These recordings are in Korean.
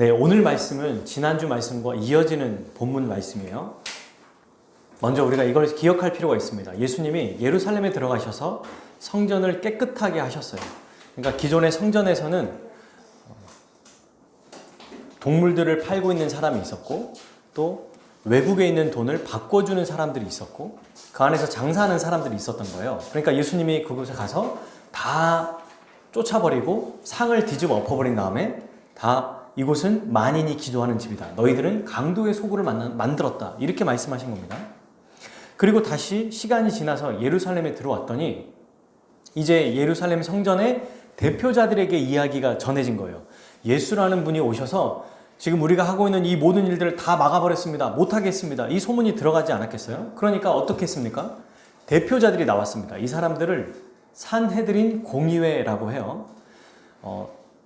네, 오늘 말씀은 지난주 말씀과 이어지는 본문 말씀이에요. 먼저 우리가 이걸 기억할 필요가 있습니다. 예수님이 예루살렘에 들어가셔서 성전을 깨끗하게 하셨어요. 그러니까 기존의 성전에서는 동물들을 팔고 있는 사람이 있었고, 또 외국에 있는 돈을 바꿔주는 사람들이 있었고, 그 안에서 장사하는 사람들이 있었던 거예요. 그러니까 예수님이 그곳에 가서 다 쫓아버리고 상을 뒤집어 엎어버린 다음에 다 이곳은 만인이 기도하는 집이다. 너희들은 강도의 소굴을 만들었다. 이렇게 말씀하신 겁니다. 그리고 다시 시간이 지나서 예루살렘에 들어왔더니 이제 예루살렘 성전의 대표자들에게 이야기가 전해진 거예요. 예수라는 분이 오셔서 지금 우리가 하고 있는 이 모든 일들을 다 막아버렸습니다. 못하겠습니다. 이 소문이 들어가지 않았겠어요? 그러니까 어떻게 했습니까? 대표자들이 나왔습니다. 이 사람들을 산헤드린 공의회라고 해요.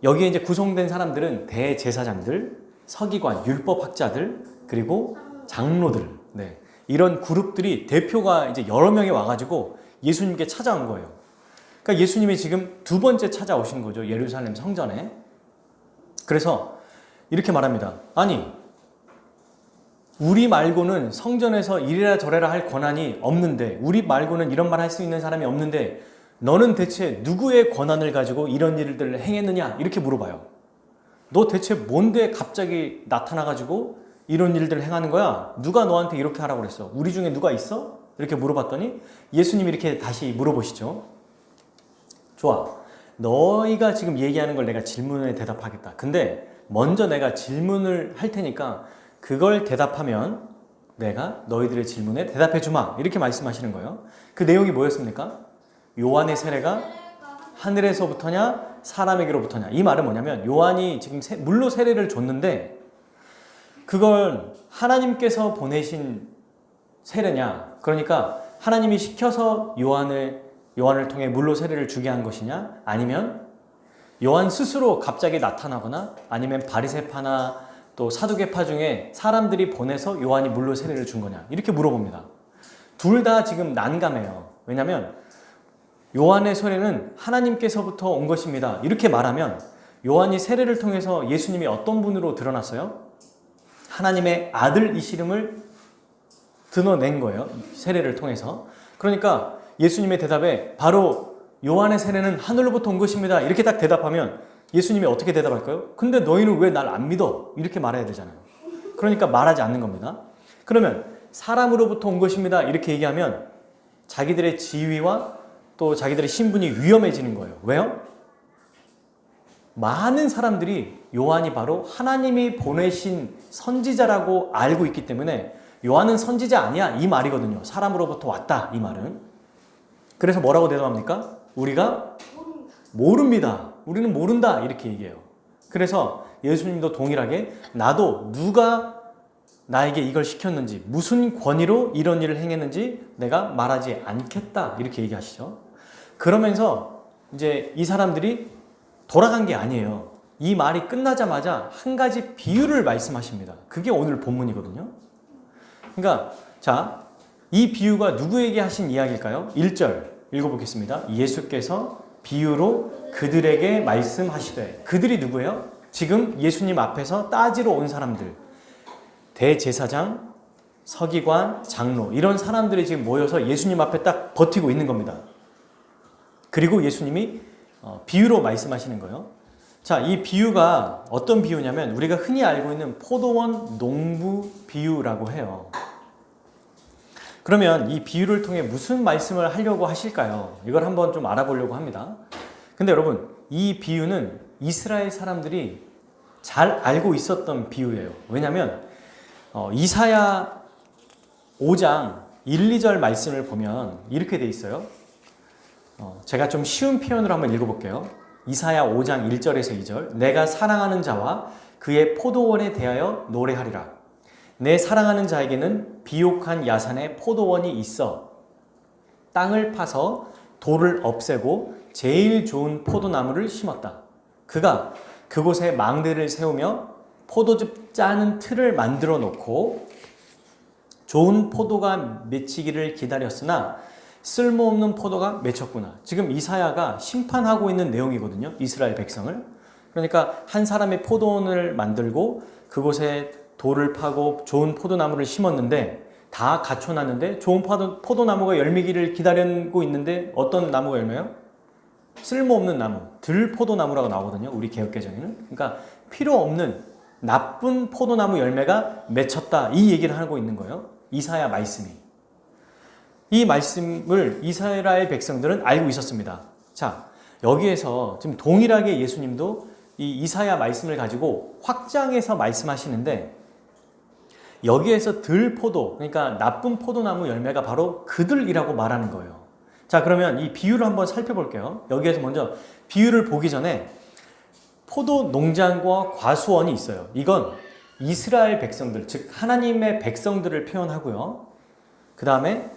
여기에 이제 구성된 사람들은 대제사장들, 서기관, 율법학자들, 그리고 장로들, 네. 이런 그룹들이 대표가 이제 여러 명이 와가지고 예수님께 찾아온 거예요. 그러니까 예수님이 지금 두 번째 찾아오신 거죠. 예루살렘 성전에. 그래서 이렇게 말합니다. 아니, 우리 말고는 성전에서 이래라 저래라 할 권한이 없는데, 우리 말고는 이런 말 할 수 있는 사람이 없는데 너는 대체 누구의 권한을 가지고 이런 일들을 행했느냐? 이렇게 물어봐요. 너 대체 뭔데 갑자기 나타나가지고 이런 일들을 행하는 거야? 누가 너한테 이렇게 하라고 그랬어? 우리 중에 누가 있어? 이렇게 물어봤더니 예수님이 이렇게 다시 물어보시죠. 좋아. 너희가 지금 얘기하는 걸 내가 질문에 대답하겠다. 근데 먼저 내가 질문을 할 테니까 그걸 대답하면 내가 너희들의 질문에 대답해 주마. 이렇게 말씀하시는 거예요. 그 내용이 뭐였습니까? 요한의 세례가 하늘에서부터냐 사람에게로부터냐. 이 말은 뭐냐면 요한이 지금 물로 세례를 줬는데 그걸 하나님께서 보내신 세례냐, 그러니까 하나님이 시켜서 요한을 통해 물로 세례를 주게 한 것이냐, 아니면 요한 스스로 갑자기 나타나거나 아니면 바리새파나 또 사두개파 중에 사람들이 보내서 요한이 물로 세례를 준 거냐, 이렇게 물어봅니다. 둘 다 지금 난감해요. 왜냐하면 요한의 세례는 하나님께서부터 온 것입니다. 이렇게 말하면 요한이 세례를 통해서 예수님이 어떤 분으로 드러났어요? 하나님의 아들이심을 드러낸 거예요. 세례를 통해서. 그러니까 예수님의 대답에 바로 요한의 세례는 하늘로부터 온 것입니다. 이렇게 딱 대답하면 예수님이 어떻게 대답할까요? 근데 너희는 왜 날 안 믿어? 이렇게 말해야 되잖아요. 그러니까 말하지 않는 겁니다. 그러면 사람으로부터 온 것입니다. 이렇게 얘기하면 자기들의 지위와 또 자기들의 신분이 위험해지는 거예요. 왜요? 많은 사람들이 요한이 바로 하나님이 보내신 선지자라고 알고 있기 때문에 요한은 선지자 아니야 이 말이거든요. 사람으로부터 왔다 이 말은. 그래서 뭐라고 대답합니까? 우리가 모릅니다. 우리는 모른다 이렇게 얘기해요. 그래서 예수님도 동일하게 나도 누가 나에게 이걸 시켰는지, 무슨 권위로 이런 일을 행했는지 내가 말하지 않겠다 이렇게 얘기하시죠. 그러면서 이제 이 사람들이 돌아간 게 아니에요. 이 말이 끝나자마자 한 가지 비유를 말씀하십니다. 그게 오늘 본문이거든요. 그러니까 자, 이 비유가 누구에게 하신 이야기일까요? 1절 읽어보겠습니다. 예수께서 비유로 그들에게 말씀하시되, 그들이 누구예요? 지금 예수님 앞에서 따지러 온 사람들, 대제사장, 서기관, 장로, 이런 사람들이 지금 모여서 예수님 앞에 딱 버티고 있는 겁니다. 그리고 예수님이 비유로 말씀하시는 거예요. 자, 이 비유가 어떤 비유냐면 우리가 흔히 알고 있는 포도원 농부 비유라고 해요. 그러면 이 비유를 통해 무슨 말씀을 하려고 하실까요? 이걸 한번 좀 알아보려고 합니다. 근데 여러분, 이 비유는 이스라엘 사람들이 잘 알고 있었던 비유예요. 왜냐하면 이사야 5장 1, 2절 말씀을 보면 이렇게 돼 있어요. 제가 좀 쉬운 표현으로 한번 읽어볼게요. 이사야 5장 1절에서 2절. 내가 사랑하는 자와 그의 포도원에 대하여 노래하리라. 내 사랑하는 자에게는 비옥한 야산에 포도원이 있어. 땅을 파서 돌을 없애고 제일 좋은 포도나무를 심었다. 그가 그곳에 망대를 세우며 포도즙 짜는 틀을 만들어 놓고 좋은 포도가 맺히기를 기다렸으나 쓸모없는 포도가 맺혔구나. 지금 이사야가 심판하고 있는 내용이거든요. 이스라엘 백성을. 그러니까 한 사람이 포도원을 만들고 그곳에 돌을 파고 좋은 포도나무를 심었는데 다 갖춰놨는데 좋은 포도나무가 열매기를 기다리고 있는데 어떤 나무가 열매요? 쓸모없는 나무, 들포도나무라고 나오거든요. 우리 개역개정에는. 그러니까 필요 없는 나쁜 포도나무 열매가 맺혔다. 이 얘기를 하고 있는 거예요. 이사야 말씀이. 이 말씀을 이스라엘 백성들은 알고 있었습니다. 자, 여기에서 지금 동일하게 예수님도 이 이사야 말씀을 가지고 확장해서 말씀하시는데 여기에서 들포도, 그러니까 나쁜 포도나무 열매가 바로 그들이라고 말하는 거예요. 자, 그러면 이 비유를 한번 살펴볼게요. 여기에서 먼저 비유를 보기 전에 포도 농장과 과수원이 있어요. 이건 이스라엘 백성들, 즉 하나님의 백성들을 표현하고요. 그 다음에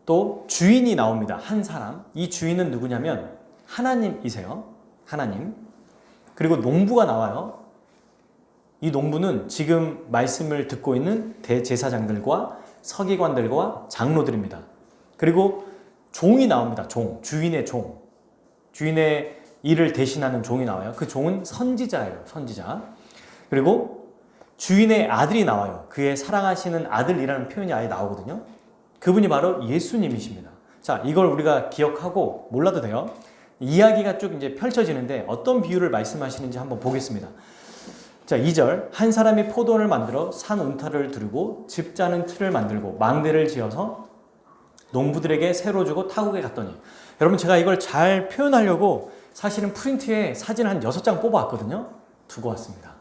또 주인이 나옵니다. 한 사람. 이 주인은 누구냐면 하나님이세요. 하나님. 그리고 농부가 나와요. 이 농부는 지금 말씀을 듣고 있는 대제사장들과 서기관들과 장로들입니다. 그리고 종이 나옵니다. 종, 주인의 종. 주인의 일을 대신하는 종이 나와요. 그 종은 선지자예요. 선지자. 그리고 주인의 아들이 나와요. 그의 사랑하시는 아들이라는 표현이 아예 나오거든요. 그분이 바로 예수님이십니다. 자, 이걸 우리가 기억하고 몰라도 돼요. 이야기가 쭉 이제 펼쳐지는데 어떤 비유를 말씀하시는지 한번 보겠습니다. 자, 2절. 한 사람이 포도원을 만들어 산 움타를 두르고 집 짜는 틀을 만들고 망대를 지어서 농부들에게 새로 주고 타국에 갔더니, 여러분 제가 이걸 잘 표현하려고 사실은 프린트에 사진 한 6장 뽑아왔거든요. 두고 왔습니다.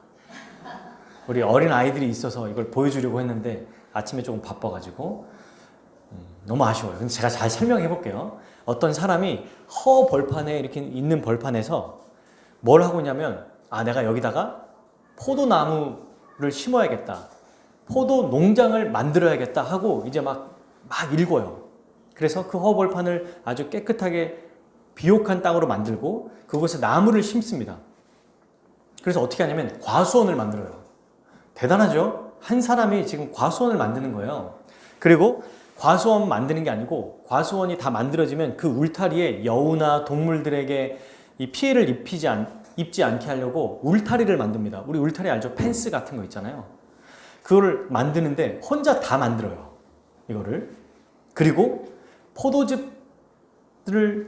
우리 어린 아이들이 있어서 이걸 보여주려고 했는데 아침에 조금 바빠가지고 너무 아쉬워요. 근데 제가 잘 설명해 볼게요. 어떤 사람이 허 벌판에 이렇게 있는 벌판에서 뭘 하고 있냐면, 내가 여기다가 포도나무를 심어야겠다, 포도 농장을 만들어야겠다 하고 이제 막 읽어요. 그래서 그 허벌판을 아주 깨끗하게 비옥한 땅으로 만들고 그곳에 나무를 심습니다. 그래서 어떻게 하냐면 과수원을 만들어요. 대단하죠? 한 사람이 지금 과수원을 만드는 거예요. 그리고 과수원 만드는 게 아니고 과수원이 다 만들어지면 그 울타리에 여우나 동물들에게 이 피해를 입지 않게 하려고 울타리를 만듭니다. 우리 울타리 알죠? 펜스 같은 거 있잖아요. 그거를 만드는데 혼자 다 만들어요. 이거를. 그리고 포도즙을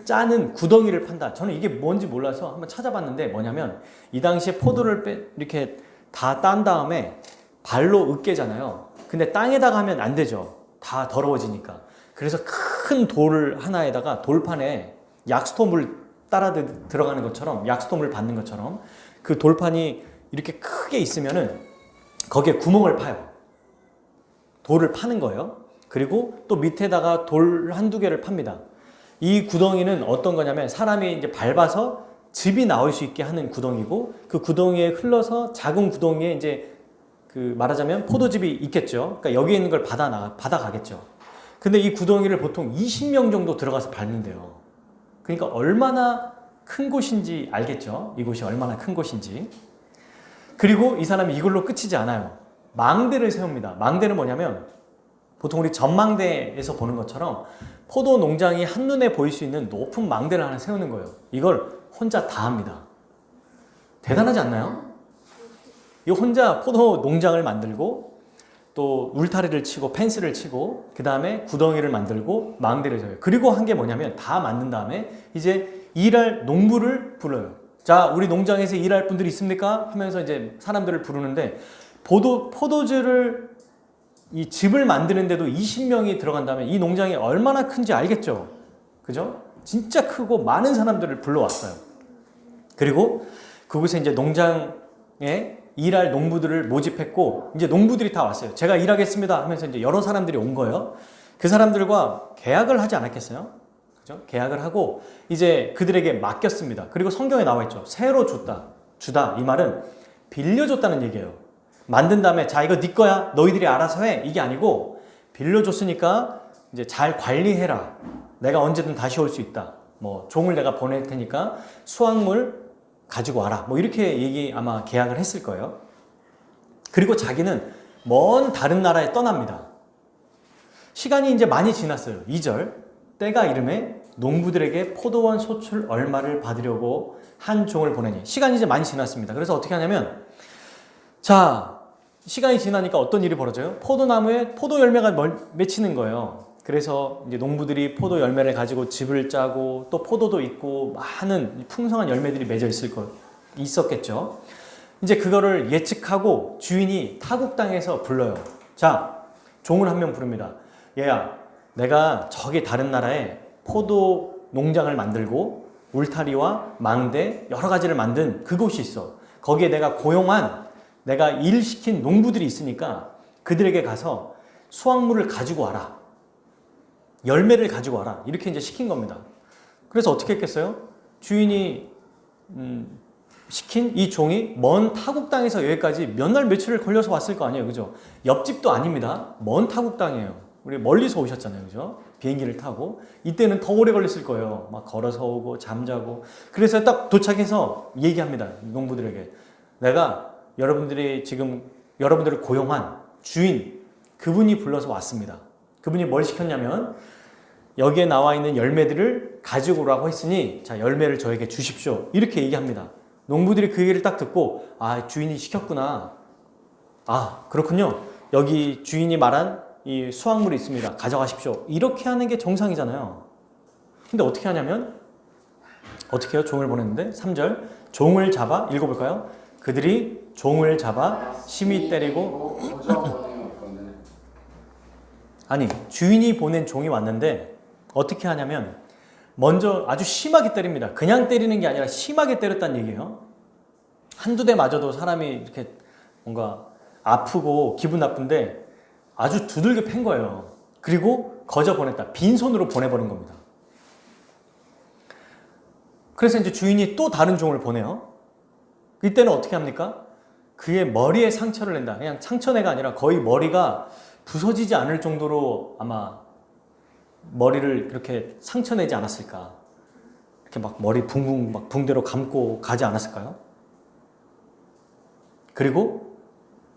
짜는 구덩이를 판다. 저는 이게 뭔지 몰라서 한번 찾아봤는데 뭐냐면 이 당시에 포도를 이렇게 다 딴 다음에 발로 으깨잖아요. 근데 땅에다가 하면 안 되죠. 다 더러워지니까. 그래서 큰 돌 하나에다가 돌판에 약수토물 따라 들어가는 것처럼, 약수토물 받는 것처럼 그 돌판이 이렇게 크게 있으면은 거기에 구멍을 파요. 돌을 파는 거예요. 그리고 또 밑에다가 돌 한두 개를 팝니다. 이 구덩이는 어떤 거냐면 사람이 이제 밟아서 즙이 나올 수 있게 하는 구덩이고, 그 구덩이에 흘러서 작은 구덩이에 이제 그 말하자면 포도즙이 있겠죠. 그러니까 여기 있는 걸 받아가겠죠. 근데 이 구덩이를 보통 20명 정도 들어가서 밟는데요. 그러니까 얼마나 큰 곳인지 알겠죠. 이곳이 얼마나 큰 곳인지. 그리고 이 사람이 이걸로 끝이지 않아요. 망대를 세웁니다. 망대는 뭐냐면 보통 우리 전망대에서 보는 것처럼 포도 농장이 한눈에 보일 수 있는 높은 망대를 하나 세우는 거예요. 이걸 혼자 다 합니다. 대단하지 않나요? 이 혼자 포도 농장을 만들고 또 울타리를 치고 펜스를 치고 그 다음에 구덩이를 만들고 망대를 세워요. 그리고 한 게 뭐냐면 다 만든 다음에 이제 일할 농부를 불러요. 자, 우리 농장에서 일할 분들이 있습니까? 하면서 이제 사람들을 부르는데 포도주를 이 즙을 만드는데도 20명이 들어간다면 이 농장이 얼마나 큰지 알겠죠? 그죠? 진짜 크고 많은 사람들을 불러왔어요. 그리고 그곳에 이제 농장에 일할 농부들을 모집했고 이제 농부들이 다 왔어요. 제가 일하겠습니다 하면서 이제 여러 사람들이 온 거예요. 그 사람들과 계약을 하지 않았겠어요? 그죠? 계약을 하고 이제 그들에게 맡겼습니다. 그리고 성경에 나와 있죠. 새로 주다. 이 말은 빌려줬다는 얘기예요. 만든 다음에 자, 이거 네 거야. 너희들이 알아서 해. 이게 아니고 빌려줬으니까 이제 잘 관리해라. 내가 언제든 다시 올 수 있다. 뭐 종을 내가 보낼 테니까 수확물 가지고 와라. 뭐 이렇게 아마 계약을 했을 거예요. 그리고 자기는 먼 다른 나라에 떠납니다. 시간이 이제 많이 지났어요. 2절. 때가 이름에 농부들에게 포도원 소출 얼마를 받으려고 한 종을 보내니. 시간이 이제 많이 지났습니다. 그래서 어떻게 하냐면, 자, 시간이 지나니까 어떤 일이 벌어져요? 포도나무에 포도 열매가 맺히는 거예요. 그래서 이제 농부들이 포도 열매를 가지고 집을 짜고 또 포도도 있고 많은 풍성한 열매들이 맺어 있었겠죠. 이제 그거를 예측하고 주인이 타국당에서 불러요. 자, 종을 한 명 부릅니다. 얘야, 내가 저기 다른 나라에 포도 농장을 만들고 울타리와 망대 여러 가지를 만든 그곳이 있어. 거기에 내가 고용한, 내가 일시킨 농부들이 있으니까 그들에게 가서 수확물을 가지고 와라. 열매를 가지고 와라. 이렇게 이제 시킨 겁니다. 그래서 어떻게 했겠어요? 주인이 시킨 이 종이 먼 타국 땅에서 여기까지 몇 날 며칠을 걸려서 왔을 거 아니에요. 그죠? 옆집도 아닙니다. 먼 타국 땅이에요. 우리 멀리서 오셨잖아요. 그죠? 비행기를 타고. 이때는 더 오래 걸렸을 거예요. 막 걸어서 오고 잠자고. 그래서 딱 도착해서 얘기합니다. 농부들에게. 내가 여러분들을 고용한 주인, 그분이 불러서 왔습니다. 그분이 뭘 시켰냐면 여기에 나와 있는 열매들을 가지고 오라고 했으니 자, 열매를 저에게 주십시오. 이렇게 얘기합니다. 농부들이 그 얘기를 딱 듣고 아, 주인이 시켰구나. 아, 그렇군요. 여기 주인이 말한 이 수확물이 있습니다. 가져가십시오. 이렇게 하는 게 정상이잖아요. 근데 어떻게 하냐면 어떻게 해요? 종을 보냈는데 3절 종을 잡아 읽어볼까요? 그들이 종을 잡아 심히 때리고 아니 주인이 보낸 종이 왔는데 어떻게 하냐면 먼저 아주 심하게 때립니다. 그냥 때리는 게 아니라 심하게 때렸다는 얘기예요. 한두 대 맞아도 사람이 이렇게 뭔가 아프고 기분 나쁜데 아주 두들겨 팬 거예요. 그리고 거저 보냈다. 빈손으로 보내버린 겁니다. 그래서 이제 주인이 또 다른 종을 보내요. 이때는 어떻게 합니까? 그의 머리에 상처를 낸다. 그냥 상처내가 아니라 거의 머리가 부서지지 않을 정도로 아마 머리를 그렇게 상처내지 않았을까. 이렇게 막 머리 붕붕 막 붕대로 감고 가지 않았을까요? 그리고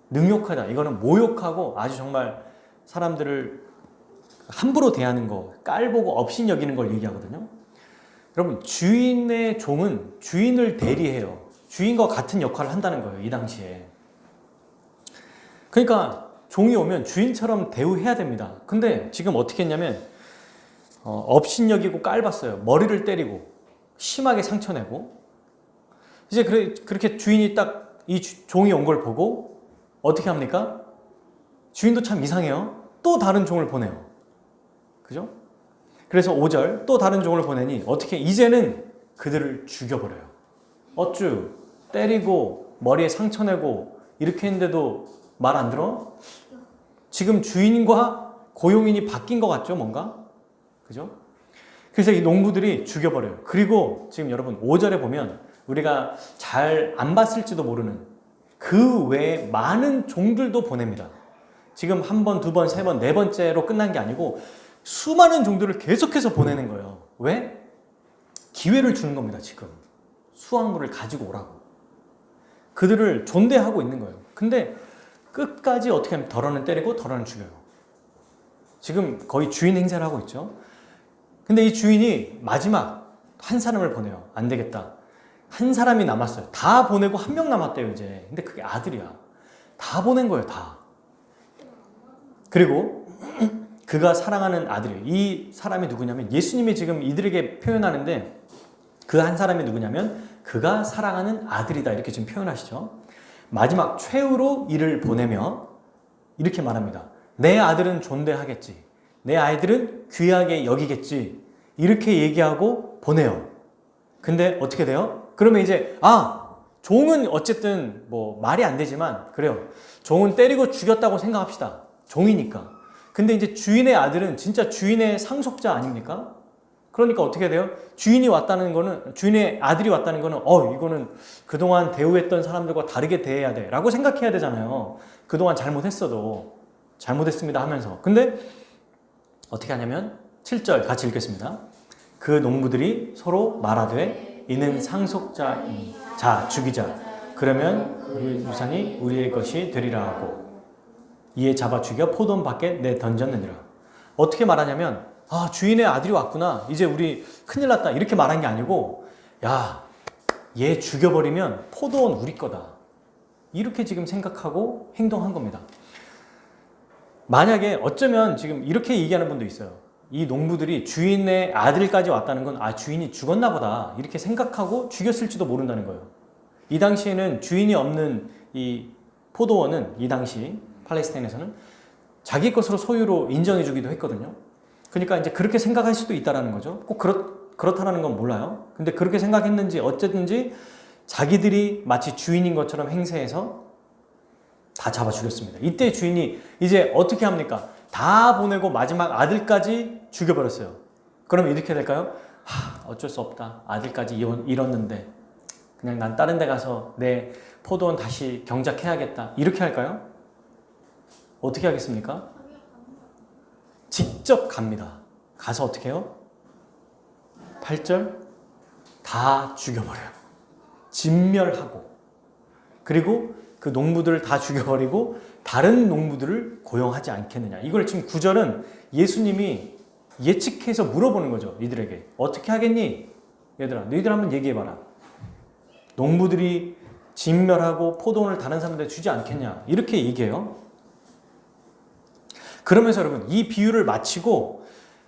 능욕하다. 이거는 모욕하고 아주 정말 사람들을 함부로 대하는 거, 깔보고 업신여기는 걸 얘기하거든요. 여러분, 주인의 종은 주인을 대리해요. 주인과 같은 역할을 한다는 거예요. 이 당시에. 그러니까 종이 오면 주인처럼 대우해야 됩니다. 근데 지금 어떻게 했냐면 업신여기고 깔봤어요. 머리를 때리고 심하게 상처내고 이제 그렇게 주인이 딱 이 종이 온 걸 보고 어떻게 합니까? 주인도 참 이상해요. 또 다른 종을 보내요. 그죠? 그래서 5절 또 다른 종을 보내니 어떻게 이제는 그들을 죽여버려요. 어쭈 때리고 머리에 상처내고 이렇게 했는데도 말 안 들어? 지금 주인과 고용인이 바뀐 것 같죠? 뭔가? 그죠? 그래서 이 농부들이 죽여버려요. 그리고 지금 여러분 5절에 보면 우리가 잘 안 봤을지도 모르는 그 외에 많은 종들도 보냅니다. 지금 한 번, 두 번, 세 번, 네 번째로 끝난 게 아니고 수많은 종들을 계속해서 보내는 거예요. 왜? 기회를 주는 겁니다. 지금 수확물을 가지고 오라고. 그들을 존대하고 있는 거예요. 근데 끝까지 어떻게 하면 덜어는 때리고 덜어는 죽여요. 지금 거의 주인 행세를 하고 있죠. 근데 이 주인이 마지막 한 사람을 보내요. 안 되겠다. 한 사람이 남았어요. 다 보내고 한 명 남았대요, 이제. 근데 그게 아들이야. 다 보낸 거예요, 다. 그리고 그가 사랑하는 아들이에요. 이 사람이 누구냐면 예수님이 지금 이들에게 표현하는데 그 한 사람이 누구냐면 그가 사랑하는 아들이다. 이렇게 지금 표현하시죠. 마지막 최후로 이를 보내며 이렇게 말합니다. 내 아들은 존대하겠지. 내 아이들은 귀하게 여기겠지. 이렇게 얘기하고 보내요. 근데 어떻게 돼요? 그러면 이제 종은 어쨌든 뭐 말이 안 되지만 그래요. 종은 때리고 죽였다고 생각합시다. 종이니까. 근데 이제 주인의 아들은 진짜 주인의 상속자 아닙니까? 그러니까 어떻게 돼요? 주인의 아들이 왔다는 거는 이거는 그동안 대우했던 사람들과 다르게 대해야 돼 라고 생각해야 되잖아요. 그동안 잘못했어도 잘못했습니다 하면서. 근데 어떻게 하냐면 7절 같이 읽겠습니다. 그 농부들이 서로 말하되 이는 상속자이니 자 죽이자. 그러면 우리 유산이 우리의 것이 되리라 하고 이에 잡아 죽여 포도원 밖에 내던졌느니라. 어떻게 말하냐면 아, 주인의 아들이 왔구나. 이제 우리 큰일 났다. 이렇게 말한 게 아니고, 야, 얘 죽여버리면 포도원 우리 거다. 이렇게 지금 생각하고 행동한 겁니다. 만약에 어쩌면 지금 이렇게 얘기하는 분도 있어요. 이 농부들이 주인의 아들까지 왔다는 건, 아, 주인이 죽었나 보다. 이렇게 생각하고 죽였을지도 모른다는 거예요. 이 당시에는 주인이 없는 이 포도원은, 이 당시 팔레스타인에서는 자기 것으로 소유로 인정해주기도 했거든요. 그러니까 이제 그렇게 생각할 수도 있다라는 거죠. 꼭 그렇다라는 건 몰라요. 근데 그렇게 생각했는지 어쨌든지 자기들이 마치 주인인 것처럼 행세해서 다 잡아 죽였습니다. 이때 주인이 이제 어떻게 합니까? 다 보내고 마지막 아들까지 죽여버렸어요. 그럼 이렇게 될까요? 어쩔 수 없다. 아들까지 잃었는데 그냥 난 다른 데 가서 내 포도원 다시 경작해야겠다. 이렇게 할까요? 어떻게 하겠습니까? 직접 갑니다. 가서 어떻게 해요? 8절 다 죽여버려요. 진멸하고, 그리고 그 농부들을 다 죽여버리고 다른 농부들을 고용하지 않겠느냐. 이걸 지금 9절은 예수님이 예측해서 물어보는 거죠. 이들에게 어떻게 하겠니? 얘들아, 너희들 한번 얘기해봐라. 농부들이 진멸하고 포도원을 다른 사람들에 주지 않겠냐, 이렇게 얘기해요. 그러면서 여러분, 이 비유를 마치고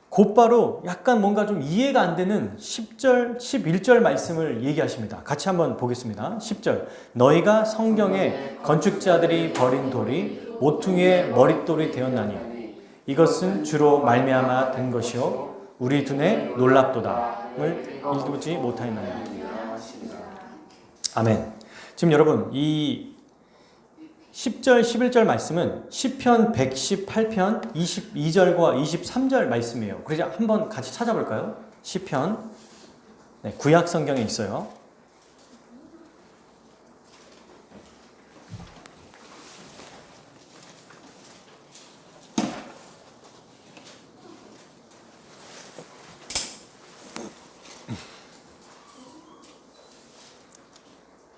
곧바로 약간 뭔가 좀 이해가 안 되는 10절, 11절 말씀을 얘기하십니다. 같이 한번 보겠습니다. 10절. 너희가 성경에 건축자들이 버린 돌이 모퉁이의 머릿돌이 되었나니 이것은 주로 말미암아 된 것이요 우리 눈에 놀랍도다를 읽지 못하였나니. 아멘. 지금 여러분, 이 10절, 11절 말씀은 시편 118편 22절과 23절 말씀이에요. 그래서 한번 같이 찾아볼까요? 시편, 네, 구약 성경에 있어요.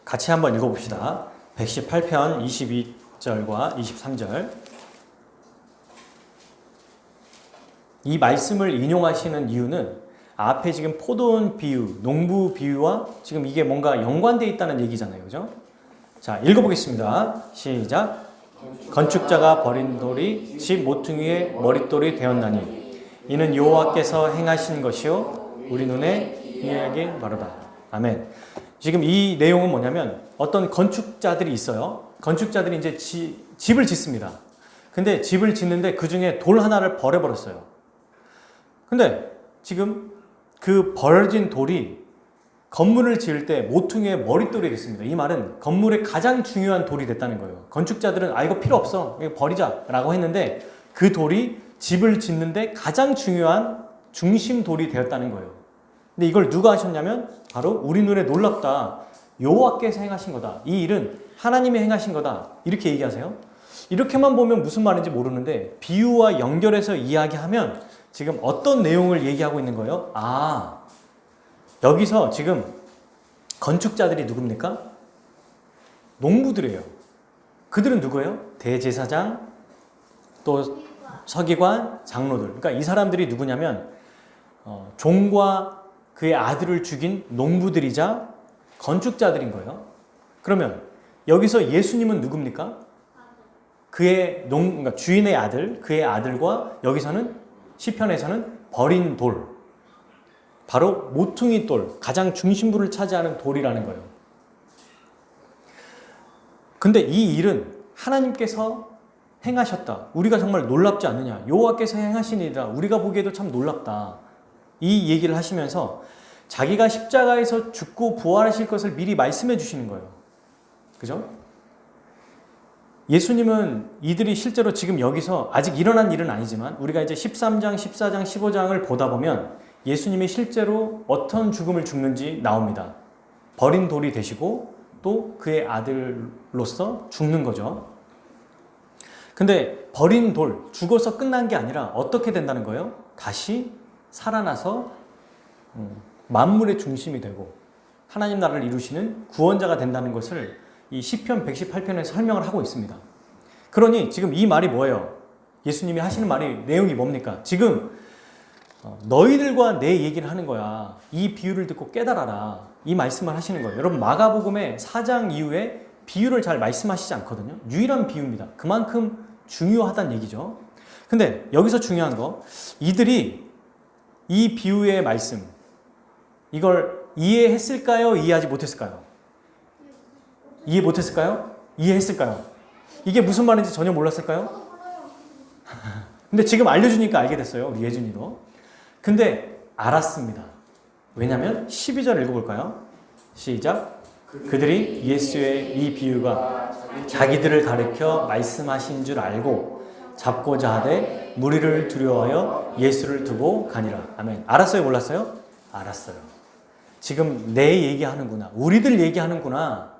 같이 한번 읽어봅시다. 118편 22절과 23절. 이 말씀을 인용하시는 이유는 앞에 지금 포도원 비유, 농부 비유와 지금 이게 뭔가 연관되어 있다는 얘기잖아요. 그죠? 자, 읽어보겠습니다. 시작. 건축자가 버린 돌이 집 모퉁이의 머릿돌이 되었나니 이는 여호와께서 행하신 것이요 우리 눈에 희미하게 바로다. 아멘. 지금 이 내용은 뭐냐면 어떤 건축자들이 있어요. 건축자들이 이제 집을 짓습니다. 근데 집을 짓는데 그 중에 돌 하나를 버려버렸어요. 근데 지금 그 버려진 돌이 건물을 지을 때 모퉁이의 머릿돌이 됐습니다. 이 말은 건물의 가장 중요한 돌이 됐다는 거예요. 건축자들은 이거 필요 없어, 이거 버리자라고 했는데 그 돌이 집을 짓는데 가장 중요한 중심 돌이 되었다는 거예요. 근데 이걸 누가 하셨냐면 바로 우리 눈에 놀랍다. 여호와께서 행하신 거다. 이 일은 하나님이 행하신 거다. 이렇게 얘기하세요. 이렇게만 보면 무슨 말인지 모르는데 비유와 연결해서 이야기하면 지금 어떤 내용을 얘기하고 있는 거예요? 아, 여기서 지금 건축자들이 누굽니까? 농부들이에요. 그들은 누구예요? 대제사장, 또 서기관, 장로들. 그러니까 이 사람들이 누구냐면 종과 그의 아들을 죽인 농부들이자 건축자들인 거예요. 그러면 여기서 예수님은 누굽니까? 그러니까 주인의 아들, 그의 아들과 여기서는 시편에서는 버린 돌, 바로 모퉁이 돌, 가장 중심부를 차지하는 돌이라는 거예요. 근데 이 일은 하나님께서 행하셨다. 우리가 정말 놀랍지 않느냐. 여호와께서 행하신 일이라 우리가 보기에도 참 놀랍다. 이 얘기를 하시면서 자기가 십자가에서 죽고 부활하실 것을 미리 말씀해 주시는 거예요. 그죠? 예수님은 이들이 실제로 지금 여기서 아직 일어난 일은 아니지만 우리가 이제 13장, 14장, 15장을 보다 보면 예수님이 실제로 어떤 죽음을 죽는지 나옵니다. 버린 돌이 되시고 또 그의 아들로서 죽는 거죠. 근데 버린 돌, 죽어서 끝난 게 아니라 어떻게 된다는 거예요? 다시 살아나서 만물의 중심이 되고 하나님 나라를 이루시는 구원자가 된다는 것을 이 시편 118편에서 설명을 하고 있습니다. 그러니 지금 이 말이 뭐예요? 예수님이 하시는 말이 내용이 뭡니까? 지금 너희들과 내 얘기를 하는 거야. 이 비유를 듣고 깨달아라. 이 말씀을 하시는 거예요. 여러분 마가복음의 4장 이후에 비유를 잘 말씀하시지 않거든요. 유일한 비유입니다. 그만큼 중요하다는 얘기죠. 근데 여기서 중요한 거, 이들이 이 비유의 말씀, 이걸 이해했을까요? 이해하지 못했을까요? 이해 못했을까요? 이해했을까요? 이게 무슨 말인지 전혀 몰랐을까요? 근데 지금 알려주니까 알게 됐어요. 우리 예준이도. 근데 알았습니다. 왜냐하면 12절 읽어볼까요? 시작. 그들이 예수의 이 비유가 자기들을 가리켜 말씀하신 줄 알고 잡고자 하되 무리를 두려워하여 예수를 두고 가니라. 아멘. 알았어요? 몰랐어요? 알았어요. 지금 내 얘기하는구나. 우리들 얘기하는구나.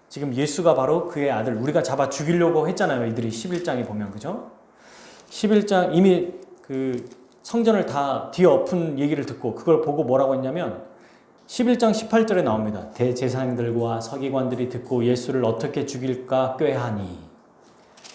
지금 예수가 바로 그의 아들, 우리가 잡아 죽이려고 했잖아요. 이들이 11장에 보면, 그죠? 11장 이미 그 성전을 다 뒤엎은 얘기를 듣고 그걸 보고 뭐라고 했냐면 11장 18절에 나옵니다. 대제사장들과 서기관들이 듣고 예수를 어떻게 죽일까 꾀하니.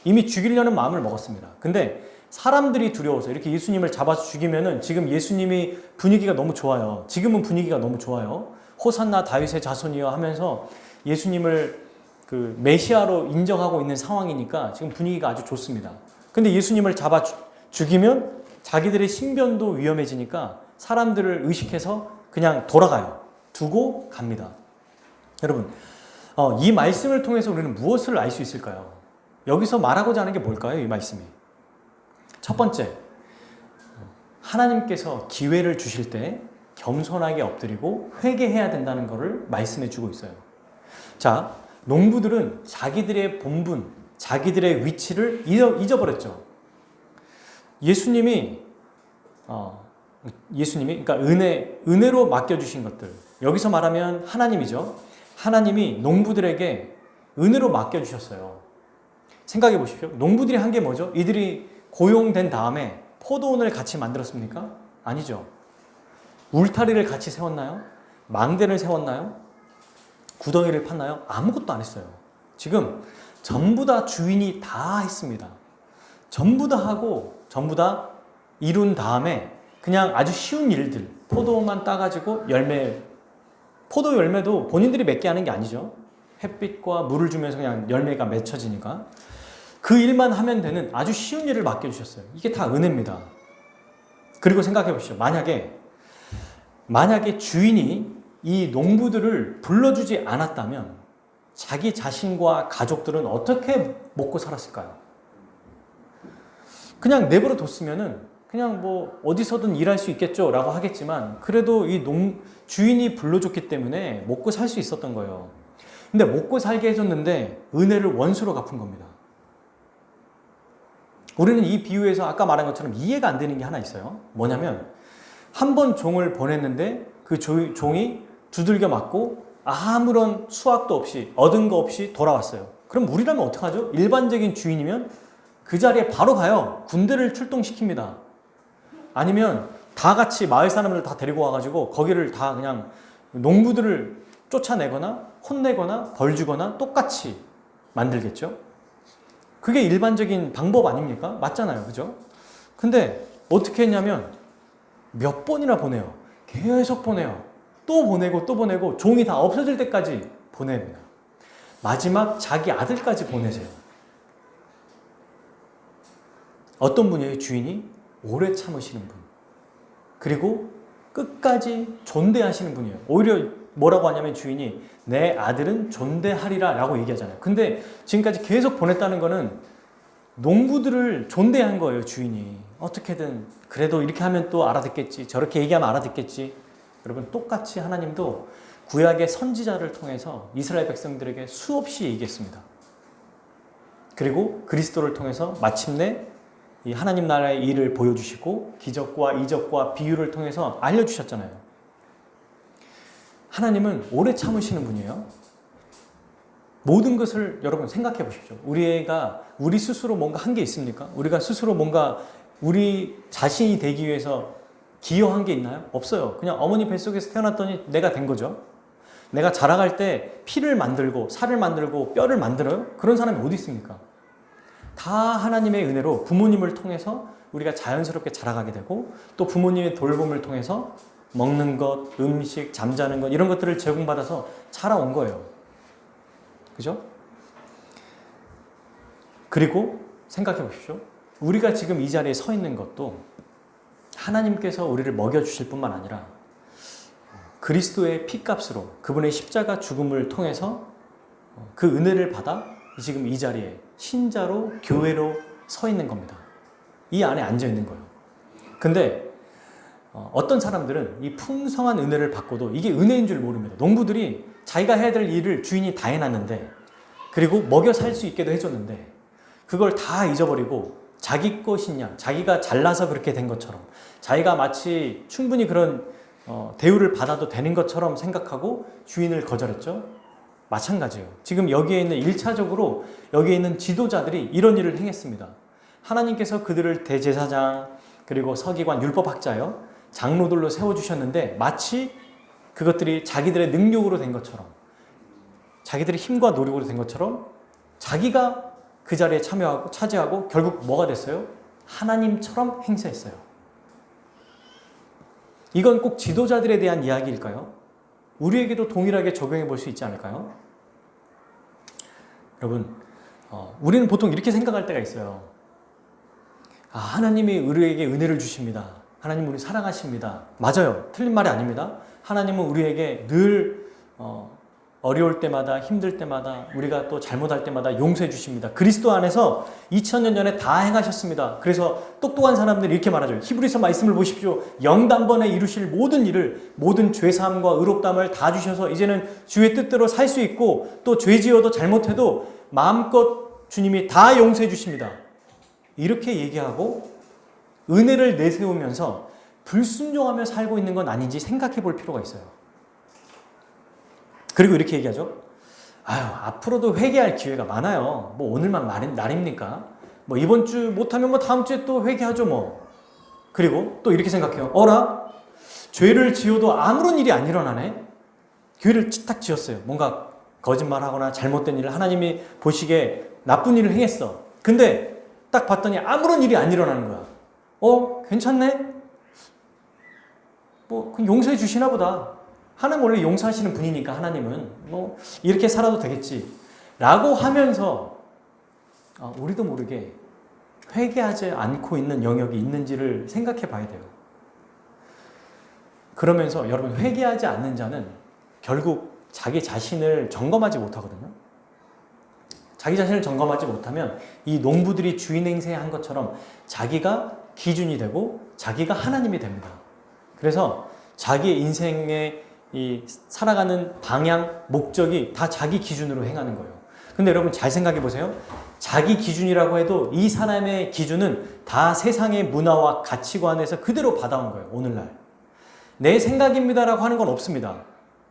이미 죽이려는 마음을 먹었습니다. 근데 사람들이 두려워서 이렇게 예수님을 잡아서 죽이면은 지금 예수님이 분위기가 너무 좋아요. 지금은 분위기가 너무 좋아요. 호산나 다윗의 자손이여 하면서 예수님을 그 메시아로 인정하고 있는 상황이니까 지금 분위기가 아주 좋습니다. 근데 예수님을 잡아 죽이면 자기들의 신변도 위험해지니까 사람들을 의식해서 그냥 돌아가요. 두고 갑니다. 여러분, 이 말씀을 통해서 우리는 무엇을 알 수 있을까요? 여기서 말하고자 하는 게 뭘까요? 이 말씀이. 첫 번째, 하나님께서 기회를 주실 때 겸손하게 엎드리고 회개해야 된다는 것을 말씀해 주고 있어요. 자, 농부들은 자기들의 본분, 자기들의 위치를 잊어버렸죠. 예수님이 그러니까 은혜로 맡겨주신 것들. 여기서 말하면 하나님이죠. 하나님이 농부들에게 은혜로 맡겨주셨어요. 생각해 보십시오. 농부들이 한 게 뭐죠? 이들이 고용된 다음에 포도원을 같이 만들었습니까? 아니죠. 울타리를 같이 세웠나요? 망대를 세웠나요? 구덩이를 팠나요? 아무것도 안 했어요. 지금 전부 다 주인이 다 했습니다. 전부 다 하고 전부 다 이룬 다음에 그냥 아주 쉬운 일들, 포도만 따가지고 포도 열매도 본인들이 맺게 하는 게 아니죠. 햇빛과 물을 주면서 그냥 열매가 맺혀지니까 그 일만 하면 되는 아주 쉬운 일을 맡겨주셨어요. 이게 다 은혜입니다. 그리고 생각해 보시죠. 만약에 주인이 이 농부들을 불러주지 않았다면 자기 자신과 가족들은 어떻게 먹고 살았을까요? 그냥 내버려 뒀으면은 그냥 뭐 어디서든 일할 수 있겠죠 라고 하겠지만 그래도 이 주인이 불러줬기 때문에 먹고 살 수 있었던 거예요. 근데 먹고 살게 해줬는데 은혜를 원수로 갚은 겁니다. 우리는 이 비유에서 아까 말한 것처럼 이해가 안 되는 게 하나 있어요. 뭐냐면 한 번 종을 보냈는데 그 종이 두들겨 맞고 아무런 수확도 없이 얻은 거 없이 돌아왔어요. 그럼 우리라면 어떡하죠? 일반적인 주인이면 그 자리에 바로 가요. 군대를 출동시킵니다. 아니면 다 같이 마을 사람들 다 데리고 와가지고 거기를 다 그냥 농부들을 쫓아내거나 혼내거나 벌 주거나 똑같이 만들겠죠. 그게 일반적인 방법 아닙니까? 맞잖아요. 그죠? 근데 어떻게 했냐면 몇 번이나 보내요. 계속 보내요. 또 보내고 또 보내고 종이 다 없어질 때까지 보냅니다. 마지막 자기 아들까지 보내세요. 어떤 분이에요? 주인이 오래 참으시는 분. 그리고 끝까지 존대하시는 분이에요. 오히려 뭐라고 하냐면 주인이 내 아들은 존대하리라 라고 얘기하잖아요. 근데 지금까지 계속 보냈다는 거는 농부들을 존대한 거예요. 주인이. 어떻게든 그래도 이렇게 하면 또 알아듣겠지. 저렇게 얘기하면 알아듣겠지. 여러분 똑같이 하나님도 구약의 선지자를 통해서 이스라엘 백성들에게 수없이 얘기했습니다. 그리고 그리스도를 통해서 마침내 이 하나님 나라의 일을 보여주시고 기적과 이적과 비유를 통해서 알려주셨잖아요. 하나님은 오래 참으시는 분이에요. 모든 것을 여러분 생각해 보십시오. 우리 스스로 뭔가 한 게 있습니까? 우리가 스스로 뭔가 우리 자신이 되기 위해서 기여한 게 있나요? 없어요. 그냥 어머니 뱃속에서 태어났더니 내가 된 거죠. 내가 자라갈 때 피를 만들고 살을 만들고 뼈를 만들어요? 그런 사람이 어디 있습니까? 다 하나님의 은혜로 부모님을 통해서 우리가 자연스럽게 자라가게 되고 또 부모님의 돌봄을 통해서 먹는 것, 음식, 잠자는 것 이런 것들을 제공받아서 자라온 거예요. 그죠? 그리고 생각해 보십시오. 우리가 지금 이 자리에 서 있는 것도 하나님께서 우리를 먹여주실 뿐만 아니라 그리스도의 피값으로 그분의 십자가 죽음을 통해서 그 은혜를 받아 지금 이 자리에 신자로 교회로 서 있는 겁니다. 이 안에 앉아 있는 거예요. 근데 어떤 사람들은 이 풍성한 은혜를 받고도 이게 은혜인 줄 모릅니다. 농부들이 자기가 해야 될 일을 주인이 다 해놨는데 그리고 먹여 살 수 있게도 해줬는데 그걸 다 잊어버리고 자기 것이냐 자기가 잘나서 그렇게 된 것처럼 자기가 마치 충분히 그런 대우를 받아도 되는 것처럼 생각하고 주인을 거절했죠. 마찬가지예요. 지금 여기에 있는 1차적으로 여기에 있는 지도자들이 이런 일을 행했습니다. 하나님께서 그들을 대제사장 그리고 서기관 율법학자요 장로들로 세워주셨는데 마치 그것들이 자기들의 능력으로 된 것처럼 자기들의 힘과 노력으로 된 것처럼 자기가 그 자리에 참여하고 차지하고 결국 뭐가 됐어요? 하나님처럼 행세했어요. 이건 꼭 지도자들에 대한 이야기일까요? 우리에게도 동일하게 적용해 볼 수 있지 않을까요? 여러분, 우리는 보통 이렇게 생각할 때가 있어요. 하나님이 우리에게 은혜를 주십니다. 하나님 우리 사랑하십니다. 맞아요. 틀린 말이 아닙니다. 하나님은 우리에게 늘 어려울 때마다 힘들 때마다 우리가 또 잘못할 때마다 용서해 주십니다. 그리스도 안에서 2000년 전에 다 행하셨습니다. 그래서 똑똑한 사람들이 이렇게 말하죠. 히브리서 말씀을 보십시오. 영단번에 이루실 모든 일을 모든 죄사함과 의롭다함을 다 주셔서 이제는 주의 뜻대로 살 수 있고 또 죄지어도 잘못해도 마음껏 주님이 다 용서해 주십니다. 이렇게 얘기하고 은혜를 내세우면서 불순종하며 살고 있는 건 아닌지 생각해 볼 필요가 있어요. 그리고 이렇게 얘기하죠. 앞으로도 회개할 기회가 많아요. 뭐 오늘만 날입니까? 뭐 이번 주 못하면 뭐 다음 주에 또 회개하죠 뭐. 그리고 또 이렇게 생각해요. 죄를 지어도 아무런 일이 안 일어나네. 죄를 딱 지었어요. 뭔가 거짓말하거나 잘못된 일을 하나님이 보시기에 나쁜 일을 행했어. 근데 딱 봤더니 아무런 일이 안 일어나는 거야. 괜찮네? 뭐 용서해 주시나 보다. 하나님 원래 용서하시는 분이니까 하나님은 뭐 이렇게 살아도 되겠지 라고 하면서 우리도 모르게 회개하지 않고 있는 영역이 있는지를 생각해 봐야 돼요. 그러면서 여러분 회개하지 않는 자는 결국 자기 자신을 점검하지 못하거든요. 자기 자신을 점검하지 못하면 이 농부들이 주인 행세한 것처럼 자기가 기준이 되고 자기가 하나님이 됩니다. 그래서 자기의 인생의 이 살아가는 방향, 목적이 다 자기 기준으로 행하는 거예요. 근데 여러분 잘 생각해 보세요. 자기 기준이라고 해도 이 사람의 기준은 다 세상의 문화와 가치관에서 그대로 받아온 거예요. 오늘날. 내 생각입니다라고 하는 건 없습니다.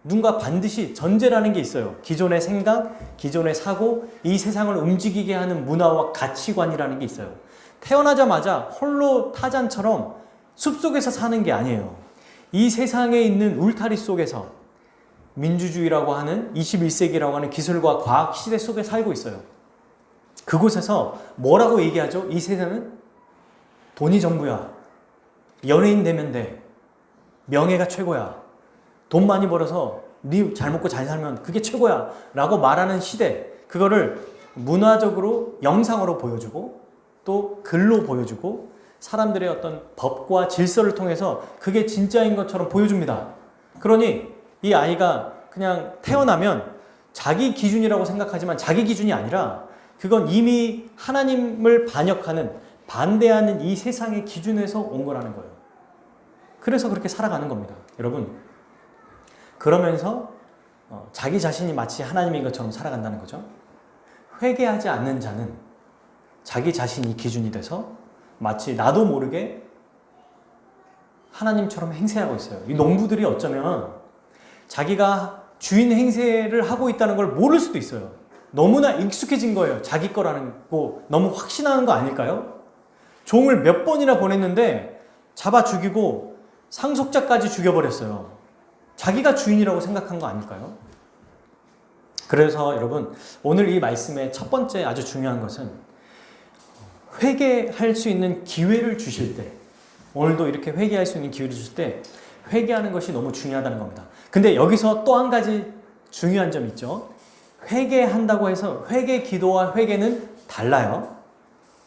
누군가 반드시 전제라는 게 있어요. 기존의 생각, 기존의 사고, 이 세상을 움직이게 하는 문화와 가치관이라는 게 있어요. 태어나자마자 홀로 타잔처럼 숲속에서 사는 게 아니에요. 이 세상에 있는 울타리 속에서 민주주의라고 하는 21세기라고 하는 기술과 과학 시대 속에 살고 있어요. 그곳에서 뭐라고 얘기하죠? 이 세상은 돈이 전부야. 연예인 되면 돼. 명예가 최고야. 돈 많이 벌어서 네 잘 먹고 잘 살면 그게 최고야 라고 말하는 시대, 그거를 문화적으로 영상으로 보여주고 또 글로 보여주고 사람들의 어떤 법과 질서를 통해서 그게 진짜인 것처럼 보여줍니다. 그러니 이 아이가 그냥 태어나면 자기 기준이라고 생각하지만 자기 기준이 아니라 그건 이미 하나님을 반역하는, 반대하는 이 세상의 기준에서 온 거라는 거예요. 그래서 그렇게 살아가는 겁니다. 여러분, 그러면서 자기 자신이 마치 하나님인 것처럼 살아간다는 거죠. 회개하지 않는 자는 자기 자신이 기준이 돼서 마치 나도 모르게 하나님처럼 행세하고 있어요. 이 농부들이 어쩌면 자기가 주인 행세를 하고 있다는 걸 모를 수도 있어요. 너무나 익숙해진 거예요. 자기 거라는 거 너무 확신하는 거 아닐까요? 종을 몇 번이나 보냈는데 잡아 죽이고 상속자까지 죽여버렸어요. 자기가 주인이라고 생각한 거 아닐까요? 그래서 여러분, 오늘 이 말씀의 첫 번째 아주 중요한 것은 회개할 수 있는 기회를 주실 때, 오늘도 이렇게 회개할 수 있는 기회를 주실 때 회개하는 것이 너무 중요하다는 겁니다. 근데 여기서 또 한 가지 중요한 점이 있죠. 회개한다고 해서 회개 기도와 회개는 달라요.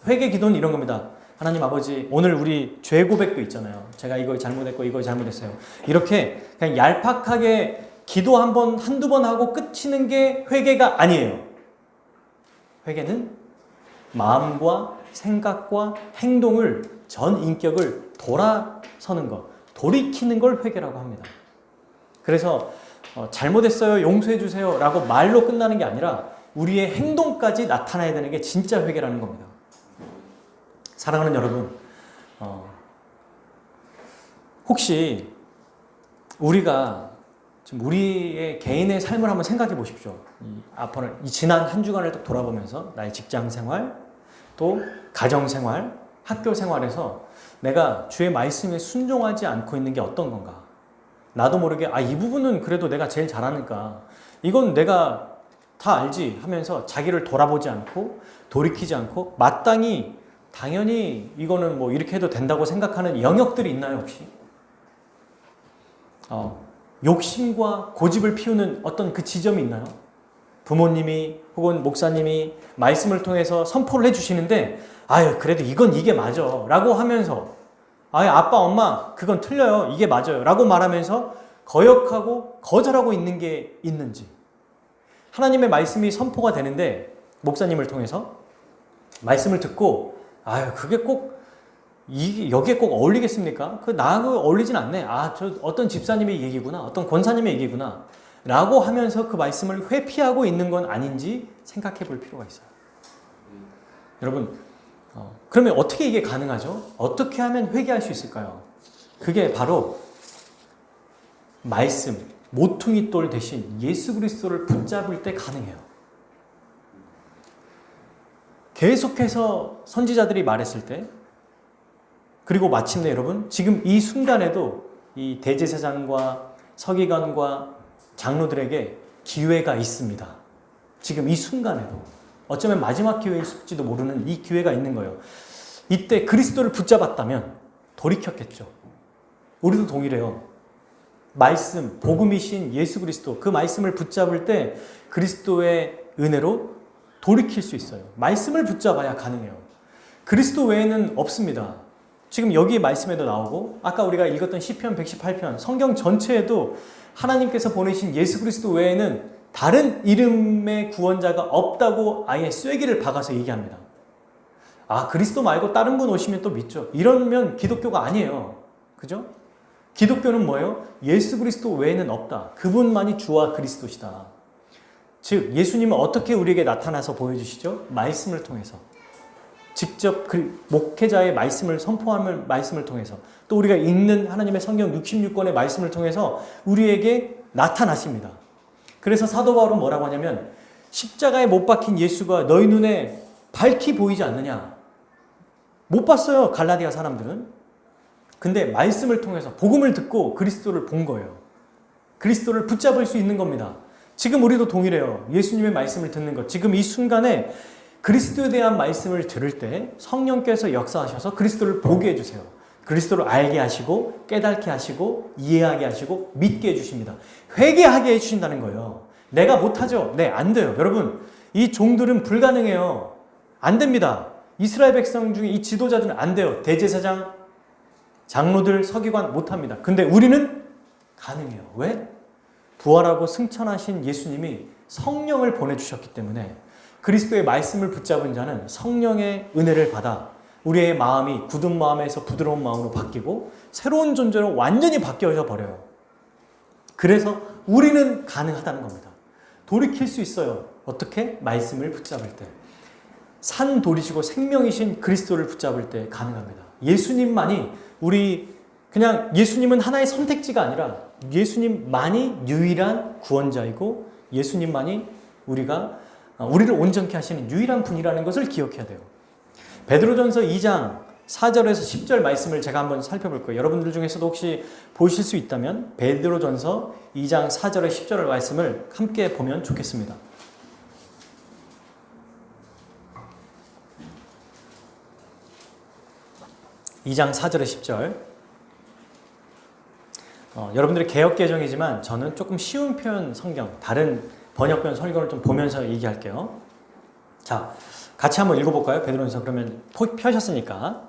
회개 기도는 이런 겁니다. 하나님 아버지, 오늘 우리 죄 고백도 있잖아요. 제가 이거 잘못했고 이거 잘못했어요. 이렇게 그냥 얄팍하게 기도 한두 번 하고 끝이는 게 회개가 아니에요. 회개는 마음과 생각과 행동을, 전 인격을 돌아서는 것, 돌이키는 걸 회개라고 합니다. 그래서 잘못했어요, 용서해 주세요 라고 말로 끝나는 게 아니라 우리의 행동까지 나타나야 되는 게 진짜 회개라는 겁니다. 사랑하는 여러분, 혹시 우리가 지금 우리의 개인의 삶을 한번 생각해 보십시오. 이 지난 한 주간을 딱 돌아보면서 나의 직장 생활, 또 가정 생활, 학교 생활에서 내가 주의 말씀에 순종하지 않고 있는 게 어떤 건가? 나도 모르게 이 부분은 그래도 내가 제일 잘하니까 이건 내가 다 알지 하면서 자기를 돌아보지 않고 돌이키지 않고 마땅히 당연히 이거는 뭐 이렇게 해도 된다고 생각하는 영역들이 있나요 혹시? 욕심과 고집을 피우는 어떤 그 지점이 있나요? 부모님이 혹은 목사님이 말씀을 통해서 선포를 해주시는데 그래도 이게 맞아 라고 하면서 아빠 엄마 그건 틀려요 이게 맞아요 라고 말하면서 거역하고 거절하고 있는 게 있는지, 하나님의 말씀이 선포가 되는데 목사님을 통해서 말씀을 듣고 그게 꼭 여기에 꼭 어울리겠습니까? 나하고 어울리진 않네. 저 어떤 집사님의 얘기구나. 어떤 권사님의 얘기구나. 라고 하면서 그 말씀을 회피하고 있는 건 아닌지 생각해 볼 필요가 있어요. 여러분, 그러면 어떻게 이게 가능하죠? 어떻게 하면 회개할 수 있을까요? 그게 바로 말씀, 모퉁이 돌 대신 예수 그리스도를 붙잡을 때 가능해요. 계속해서 선지자들이 말했을 때, 그리고 마침내 여러분, 지금 이 순간에도 이 대제사장과 서기관과 장로들에게 기회가 있습니다. 지금 이 순간에도. 어쩌면 마지막 기회일지도 모르는 이 기회가 있는 거예요. 이때 그리스도를 붙잡았다면 돌이켰겠죠. 우리도 동일해요. 말씀, 복음이신 예수 그리스도, 그 말씀을 붙잡을 때 그리스도의 은혜로 돌이킬 수 있어요. 말씀을 붙잡아야 가능해요. 그리스도 외에는 없습니다. 지금 여기 말씀에도 나오고 아까 우리가 읽었던 시편 118편 성경 전체에도 하나님께서 보내신 예수 그리스도 외에는 다른 이름의 구원자가 없다고 아예 쐐기를 박아서 얘기합니다. 그리스도 말고 다른 분 오시면 또 믿죠. 이러면 기독교가 아니에요. 그죠? 기독교는 뭐예요? 예수 그리스도 외에는 없다. 그분만이 주와 그리스도시다. 즉 예수님은 어떻게 우리에게 나타나서 보여주시죠? 말씀을 통해서. 직접 그 목회자의 말씀을 선포하는 말씀을 통해서, 또 우리가 읽는 하나님의 성경 66권의 말씀을 통해서 우리에게 나타나십니다. 그래서 사도 바울은 뭐라고 하냐면 십자가에 못 박힌 예수가 너희 눈에 밝히 보이지 않느냐. 못 봤어요, 갈라디아 사람들은. 근데 말씀을 통해서 복음을 듣고 그리스도를 본 거예요. 그리스도를 붙잡을 수 있는 겁니다. 지금 우리도 동일해요. 예수님의 말씀을 듣는 것. 지금 이 순간에 그리스도에 대한 말씀을 들을 때 성령께서 역사하셔서 그리스도를 보게 해주세요. 그리스도를 알게 하시고 깨닫게 하시고 이해하게 하시고 믿게 해주십니다. 회개하게 해주신다는 거예요. 내가 못하죠? 네, 안 돼요. 여러분, 이 종들은 불가능해요. 안 됩니다. 이스라엘 백성 중에 이 지도자들은 안 돼요. 대제사장, 장로들, 서기관 못합니다. 근데 우리는 가능해요. 왜? 부활하고 승천하신 예수님이 성령을 보내주셨기 때문에 그리스도의 말씀을 붙잡은 자는 성령의 은혜를 받아 우리의 마음이 굳은 마음에서 부드러운 마음으로 바뀌고 새로운 존재로 완전히 바뀌어져 버려요. 그래서 우리는 가능하다는 겁니다. 돌이킬 수 있어요. 어떻게? 말씀을 붙잡을 때. 산 돌이시고 생명이신 그리스도를 붙잡을 때 가능합니다. 예수님만이 그냥 예수님은 하나의 선택지가 아니라 예수님만이 유일한 구원자이고 예수님만이 우리를 온전케 하시는 유일한 분이라는 것을 기억해야 돼요. 베드로전서 2장 4절에서 10절 말씀을 제가 한번 살펴볼 거예요. 여러분들 중에서도 혹시 보실 수 있다면 베드로전서 2장 4절에 10절의 말씀을 함께 보면 좋겠습니다. 2장 4절에 10절. 여러분들이 개역개정이지만 저는 조금 쉬운 표현 성경, 다른 번역본 설교를 좀 보면서 얘기할게요. 자, 같이 한번 읽어볼까요? 베드로전서. 그러면 펴셨으니까.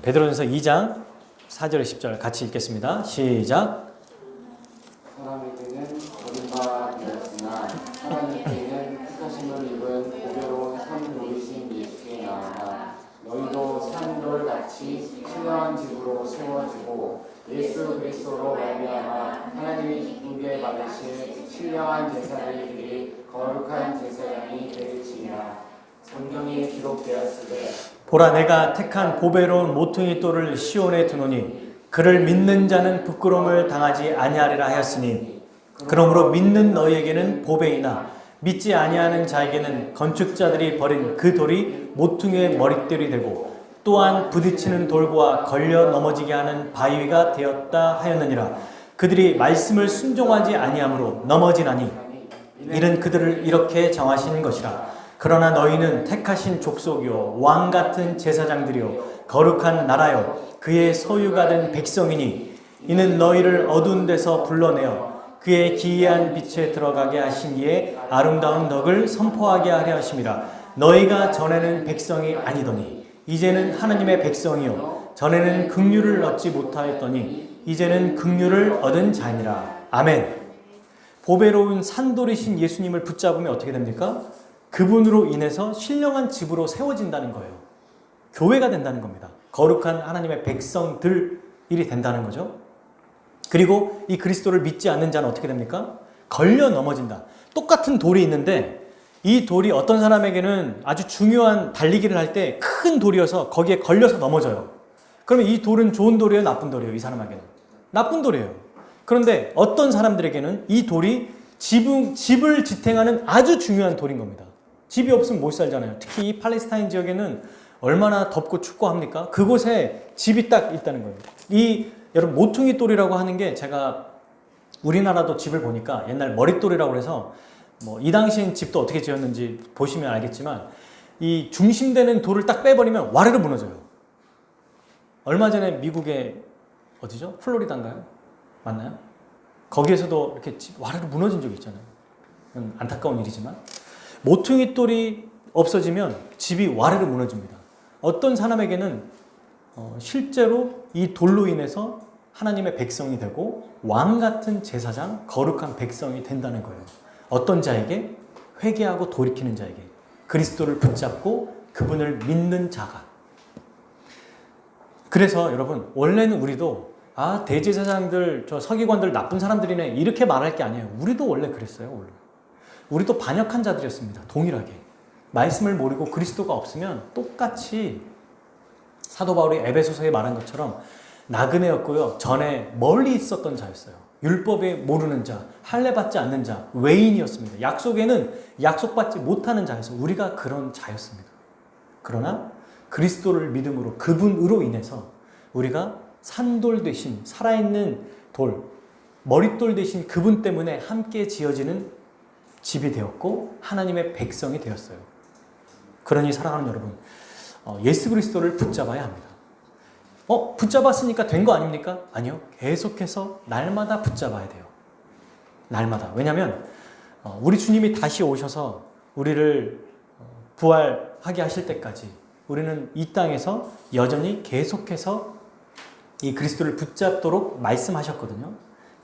베드로전서 2장 4절에 10절 같이 읽겠습니다. 시작. 사람에게는 버림바 되었으나 하나님께는 택하심을 입은 보배로운 산 돌이신 예수께 나아가 너희도 산돌같이 신령한 집으로 세워지고 예수 그리스도로 말미암아 하나님이 기쁘게 받으실 신령한 제사장이 되리 거룩한 제사장이 되리지니라. 성경에 기록되었으되 보라, 내가 택한 보배로운 모퉁이 돌을 시온에 두노니 그를 믿는 자는 부끄러움을 당하지 아니하리라 하였으니, 그러므로 믿는 너희에게는 보배이나 믿지 아니하는 자에게는 건축자들이 버린 그 돌이 모퉁이의 머릿돌이 되고 또한 부딪히는 돌과 걸려 넘어지게 하는 바위가 되었다 하였느니라. 그들이 말씀을 순종하지 아니하므로 넘어지나니 이는 그들을 이렇게 정하신 것이라. 그러나 너희는 택하신 족속이요 왕 같은 제사장들이요 거룩한 나라요 그의 소유가 된 백성이니 이는 너희를 어두운 데서 불러내어 그의 기이한 빛에 들어가게 하신 이의 아름다운 덕을 선포하게 하려 하심이라. 너희가 전에는 백성이 아니더니 이제는 하나님의 백성이요 전에는 긍휼을 얻지 못하였더니 이제는 긍휼을 얻은 자니라. 아멘. 보배로운 산돌이신 예수님을 붙잡으면 어떻게 됩니까? 그분으로 인해서 신령한 집으로 세워진다는 거예요. 교회가 된다는 겁니다. 거룩한 하나님의 백성들이 된다는 거죠. 그리고 이 그리스도를 믿지 않는 자는 어떻게 됩니까? 걸려 넘어진다. 똑같은 돌이 있는데 이 돌이 어떤 사람에게는 아주 중요한 달리기를 할 때 큰 돌이어서 거기에 걸려서 넘어져요. 그러면 이 돌은 좋은 돌이에요? 나쁜 돌이에요? 이 사람에게는? 나쁜 돌이에요. 그런데 어떤 사람들에게는 이 돌이 집을 지탱하는 아주 중요한 돌인 겁니다. 집이 없으면 못 살잖아요. 특히 이 팔레스타인 지역에는 얼마나 덥고 춥고 합니까? 그곳에 집이 딱 있다는 거예요. 여러분 모퉁이 돌이라고 하는 게, 제가 우리나라도 집을 보니까 옛날 머릿돌이라고 해서 이 당시엔 집도 어떻게 지었는지 보시면 알겠지만 이 중심되는 돌을 딱 빼버리면 와르르 무너져요. 얼마 전에 미국의 어디죠? 플로리다인가요? 맞나요? 거기에서도 이렇게 와르르 무너진 적이 있잖아요. 안타까운 일이지만 모퉁이 돌이 없어지면 집이 와르르 무너집니다. 어떤 사람에게는 실제로 이 돌로 인해서 하나님의 백성이 되고 왕 같은 제사장, 거룩한 백성이 된다는 거예요. 어떤 자에게? 회개하고 돌이키는 자에게, 그리스도를 붙잡고 그분을 믿는 자가. 그래서 여러분, 원래는 우리도 대제사장들, 저 서기관들 나쁜 사람들이네 이렇게 말할 게 아니에요. 우리도 원래 그랬어요. 원래 우리도 반역한 자들이었습니다. 동일하게 말씀을 모르고 그리스도가 없으면 똑같이 사도 바울이 에베소서에 말한 것처럼 나그네였고요, 전에 멀리 있었던 자였어요. 율법에 모르는 자, 할례 받지 않는 자, 외인이었습니다. 약속에는 약속받지 못하는 자였어요. 우리가 그런 자였습니다. 그러나 그리스도를 믿음으로, 그분으로 인해서 우리가 산돌 대신 살아있는 돌, 머릿돌 대신 그분 때문에 함께 지어지는 집이 되었고 하나님의 백성이 되었어요. 그러니 사랑하는 여러분, 예수 그리스도를 붙잡아야 합니다. 붙잡았으니까 된 거 아닙니까? 아니요. 계속해서 날마다 붙잡아야 돼요. 날마다. 왜냐하면 우리 주님이 다시 오셔서 우리를 부활하게 하실 때까지 우리는 이 땅에서 여전히 계속해서 이 그리스도를 붙잡도록 말씀하셨거든요.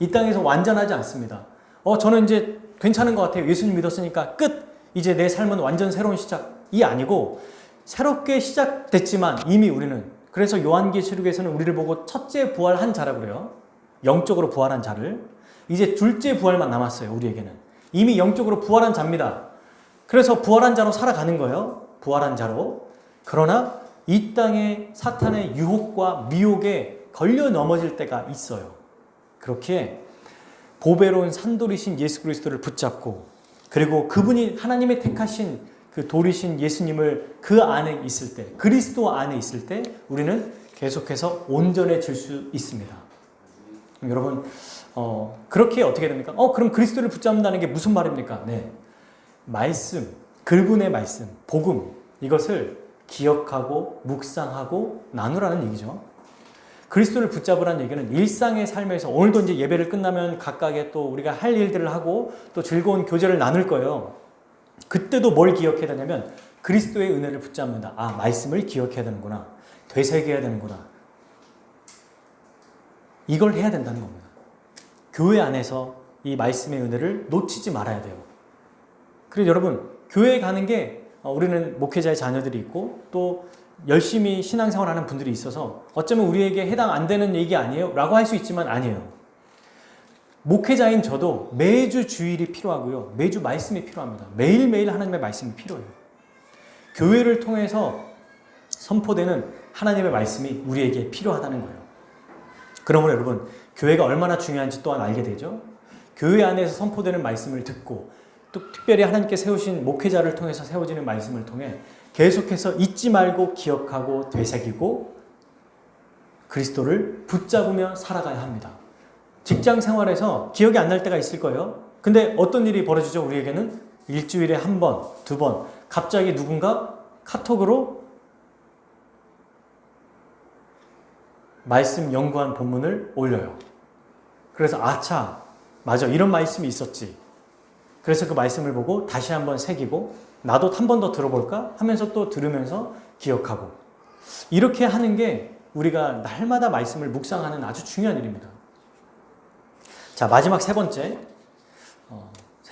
이 땅에서 완전하지 않습니다. 저는 이제 괜찮은 것 같아요. 예수님 믿었으니까 끝! 이제 내 삶은 완전 새로운 시작이 아니고, 새롭게 시작됐지만 이미 우리는, 그래서 요한계시록에서는 우리를 보고 첫째 부활한 자라고 그래요. 영적으로 부활한 자를. 이제 둘째 부활만 남았어요. 우리에게는 이미 영적으로 부활한 자입니다. 그래서 부활한 자로 살아가는 거예요. 부활한 자로. 그러나 이 땅에 사탄의 유혹과 미혹에 걸려 넘어질 때가 있어요. 그렇게 보배로운 산돌이신 예수 그리스도를 붙잡고, 그리고 그분이 하나님의 택하신 그 돌이신 예수님을 그 안에 있을 때, 그리스도 안에 있을 때 우리는 계속해서 온전해질 수 있습니다. 여러분, 그렇게 어떻게 됩니까? 그럼 그리스도를 붙잡는다는 게 무슨 말입니까? 네, 말씀, 그분의 말씀, 복음, 이것을 기억하고 묵상하고 나누라는 얘기죠. 그리스도를 붙잡으라는 얘기는 일상의 삶에서 오늘도 이제 예배를 끝나면 각각의 또 우리가 할 일들을 하고 또 즐거운 교제를 나눌 거예요. 그때도 뭘 기억해야 되냐면 그리스도의 은혜를 붙잡는다. 아, 말씀을 기억해야 되는구나. 되새겨야 되는구나. 이걸 해야 된다는 겁니다. 교회 안에서 이 말씀의 은혜를 놓치지 말아야 돼요. 그래서 여러분, 교회에 가는 게 우리는 목회자의 자녀들이 있고 또 열심히 신앙생활 하는 분들이 있어서 어쩌면 우리에게 해당 안 되는 얘기 아니에요? 라고 할 수 있지만 아니에요. 목회자인 저도 매주 주일이 필요하고요. 매주 말씀이 필요합니다. 매일매일 하나님의 말씀이 필요해요. 교회를 통해서 선포되는 하나님의 말씀이 우리에게 필요하다는 거예요. 그러므로 여러분, 교회가 얼마나 중요한지 또한 알게 되죠. 교회 안에서 선포되는 말씀을 듣고 또 특별히 하나님께 세우신 목회자를 통해서 세워지는 말씀을 통해 계속해서 잊지 말고 기억하고 되새기고 그리스도를 붙잡으며 살아가야 합니다. 직장 생활에서 기억이 안 날 때가 있을 거예요. 근데 어떤 일이 벌어지죠? 우리에게는 일주일에 한 번, 두 번 갑자기 누군가 카톡으로 말씀 연구한 본문을 올려요. 그래서 아차, 맞아, 이런 말씀이 있었지. 그래서 그 말씀을 보고 다시 한번 새기고 나도 한 번 더 들어볼까 하면서 또 들으면서 기억하고, 이렇게 하는 게 우리가 날마다 말씀을 묵상하는 아주 중요한 일입니다. 자, 마지막 세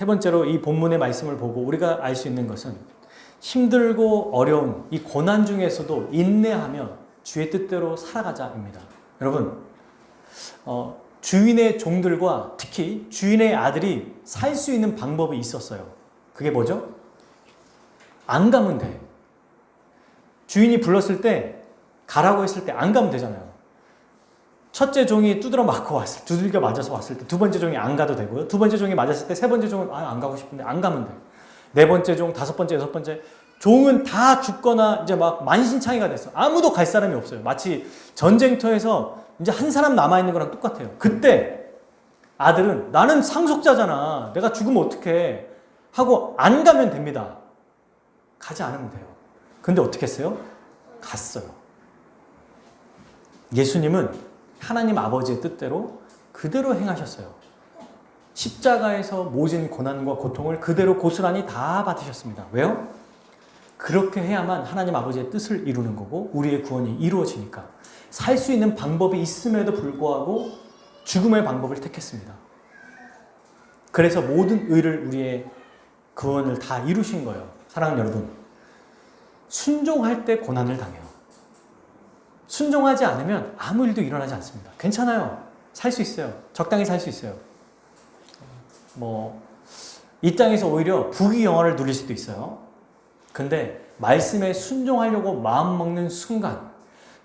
번째로 이 본문의 말씀을 보고 우리가 알 수 있는 것은 힘들고 어려운 이 고난 중에서도 인내하며 주의 뜻대로 살아가자입니다. 여러분, 주인의 종들과 특히 주인의 아들이 살 수 있는 방법이 있었어요. 그게 뭐죠? 안 가면 돼. 주인이 불렀을 때, 가라고 했을 때 안 가면 되잖아요. 첫째 종이 두드려 맞고 두들겨 맞아서 왔을 때 두 번째 종이 안 가도 되고요. 두 번째 종이 맞았을 때 세 번째 종은 안 가고 싶은데 안 가면 돼. 네 번째 종, 다섯 번째, 여섯 번째 종은 다 죽거나 이제 막 만신창이가 됐어. 아무도 갈 사람이 없어요. 마치 전쟁터에서 이제 한 사람 남아있는 거랑 똑같아요. 그때 아들은 나는 상속자잖아. 내가 죽으면 어떡해 하고 안 가면 됩니다. 가지 않으면 돼요. 근데 어떻게 했어요? 갔어요. 예수님은 하나님 아버지의 뜻대로 그대로 행하셨어요. 십자가에서 모진 고난과 고통을 그대로 고스란히 다 받으셨습니다. 왜요? 그렇게 해야만 하나님 아버지의 뜻을 이루는 거고 우리의 구원이 이루어지니까. 살 수 있는 방법이 있음에도 불구하고 죽음의 방법을 택했습니다. 그래서 모든 의를 우리의 구원을 다 이루신 거예요. 사랑하는 여러분, 순종할 때 고난을 당해요. 순종하지 않으면 아무 일도 일어나지 않습니다. 괜찮아요. 살 수 있어요. 적당히 살 수 있어요. 이 땅에서 오히려 부귀영화를 누릴 수도 있어요. 근데 말씀에 순종하려고 마음먹는 순간,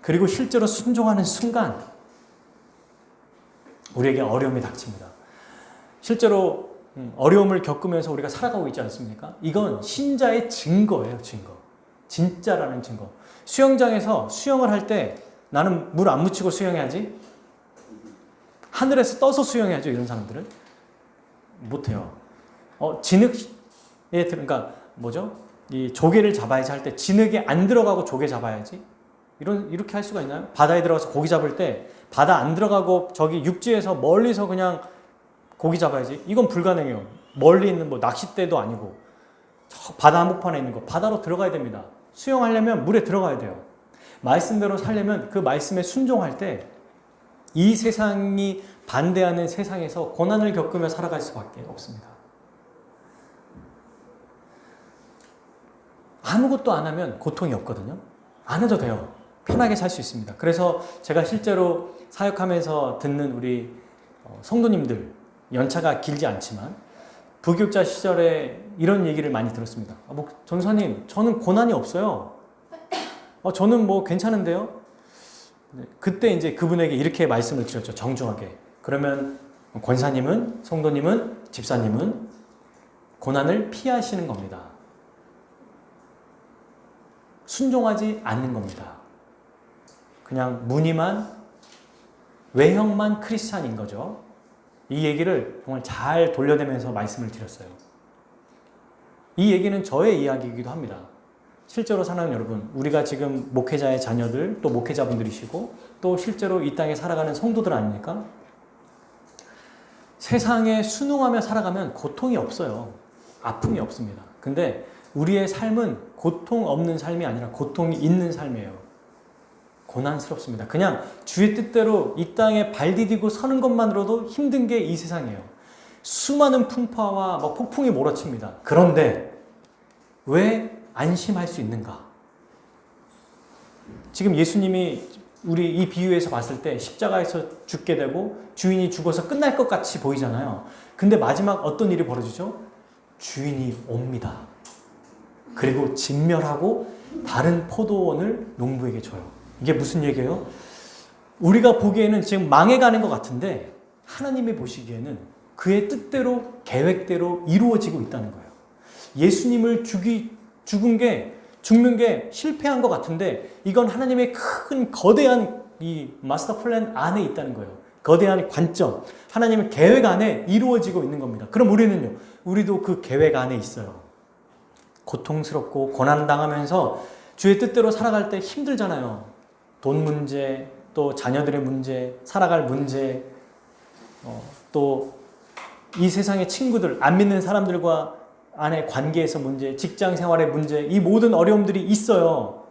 그리고 실제로 순종하는 순간 우리에게 어려움이 닥칩니다. 실제로 어려움을 겪으면서 우리가 살아가고 있지 않습니까? 이건 신자의 증거예요. 증거. 진짜라는 증거. 수영장에서 수영을 할 때 나는 물 안 묻히고 수영해야지, 하늘에서 떠서 수영해야죠. 이런 사람들은 못해요. 진흙에 그러니까 이 조개를 잡아야지 할 때 진흙에 안 들어가고 조개 잡아야지. 이렇게 할 수가 있나요? 바다에 들어가서 고기 잡을 때 바다 안 들어가고 저기 육지에서 멀리서 그냥 고기 잡아야지. 이건 불가능해요. 멀리 있는 낚싯대도 아니고 저 바다 한복판에 있는 거 바다로 들어가야 됩니다. 수영하려면 물에 들어가야 돼요. 말씀대로 살려면 그 말씀에 순종할 때 이 세상이 반대하는 세상에서 고난을 겪으며 살아갈 수밖에 없습니다. 아무것도 안 하면 고통이 없거든요. 안 해도 돼요. 편하게 살 수 있습니다. 그래서 제가 실제로 사역하면서 듣는 우리 성도님들, 연차가 길지 않지만 부교육자 시절에 이런 얘기를 많이 들었습니다. 전사님, 저는 고난이 없어요. 저는 괜찮은데요? 그때 이제 그분에게 이렇게 말씀을 드렸죠. 정중하게. 그러면 권사님은, 성도님은, 집사님은 고난을 피하시는 겁니다. 순종하지 않는 겁니다. 그냥 무늬만, 외형만 크리스찬인 거죠. 이 얘기를 정말 잘 돌려대면서 말씀을 드렸어요. 이 얘기는 저의 이야기이기도 합니다. 실제로 사랑하는 여러분, 우리가 지금 목회자의 자녀들, 또 목회자분들이시고 또 실제로 이 땅에 살아가는 성도들 아닙니까? 세상에 순응하며 살아가면 고통이 없어요. 아픔이 없습니다. 근데 우리의 삶은 고통 없는 삶이 아니라 고통이 있는 삶이에요. 고난스럽습니다. 그냥 주의 뜻대로 이 땅에 발 디디고 서는 것만으로도 힘든 게 이 세상이에요. 수많은 풍파와 막 폭풍이 몰아칩니다. 그런데 왜 안심할 수 있는가? 지금 예수님이 우리 이 비유에서 봤을 때 십자가에서 죽게 되고 주인이 죽어서 끝날 것 같이 보이잖아요. 근데 마지막 어떤 일이 벌어지죠? 주인이 옵니다. 그리고 진멸하고 다른 포도원을 농부에게 줘요. 이게 무슨 얘기예요? 우리가 보기에는 지금 망해가는 것 같은데 하나님이 보시기에는 그의 뜻대로 계획대로 이루어지고 있다는 거예요. 예수님을 죽는 게 실패한 것 같은데 이건 하나님의 큰 거대한 이 마스터 플랜 안에 있다는 거예요. 거대한 관점, 하나님의 계획 안에 이루어지고 있는 겁니다. 그럼 우리는요? 우리도 그 계획 안에 있어요. 고통스럽고 고난당하면서 주의 뜻대로 살아갈 때 힘들잖아요. 돈 문제, 또 자녀들의 문제, 살아갈 문제, 또 이 세상의 친구들, 안 믿는 사람들과 안에 관계에서 문제, 직장 생활의 문제, 이 모든 어려움들이 있어요.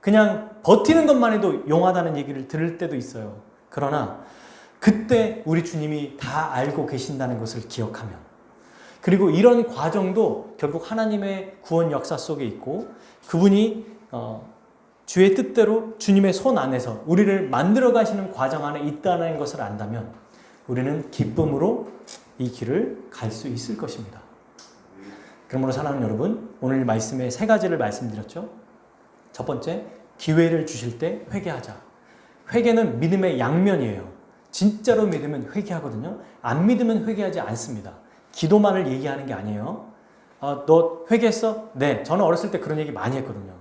그냥 버티는 것만 해도 용하다는 얘기를 들을 때도 있어요. 그러나 그때 우리 주님이 다 알고 계신다는 것을 기억하면, 그리고 이런 과정도 결국 하나님의 구원 역사 속에 있고 그분이 주의 뜻대로 주님의 손 안에서 우리를 만들어 가시는 과정 안에 있다는 것을 안다면 우리는 기쁨으로 이 길을 갈 수 있을 것입니다. 그러므로 사랑하는 여러분, 오늘 말씀에 세 가지를 말씀드렸죠. 첫 번째, 기회를 주실 때 회개하자. 회개는 믿음의 양면이에요. 진짜로 믿으면 회개하거든요. 안 믿으면 회개하지 않습니다. 기도만을 얘기하는 게 아니에요. 너 회개했어? 네, 저는 어렸을 때 그런 얘기 많이 했거든요.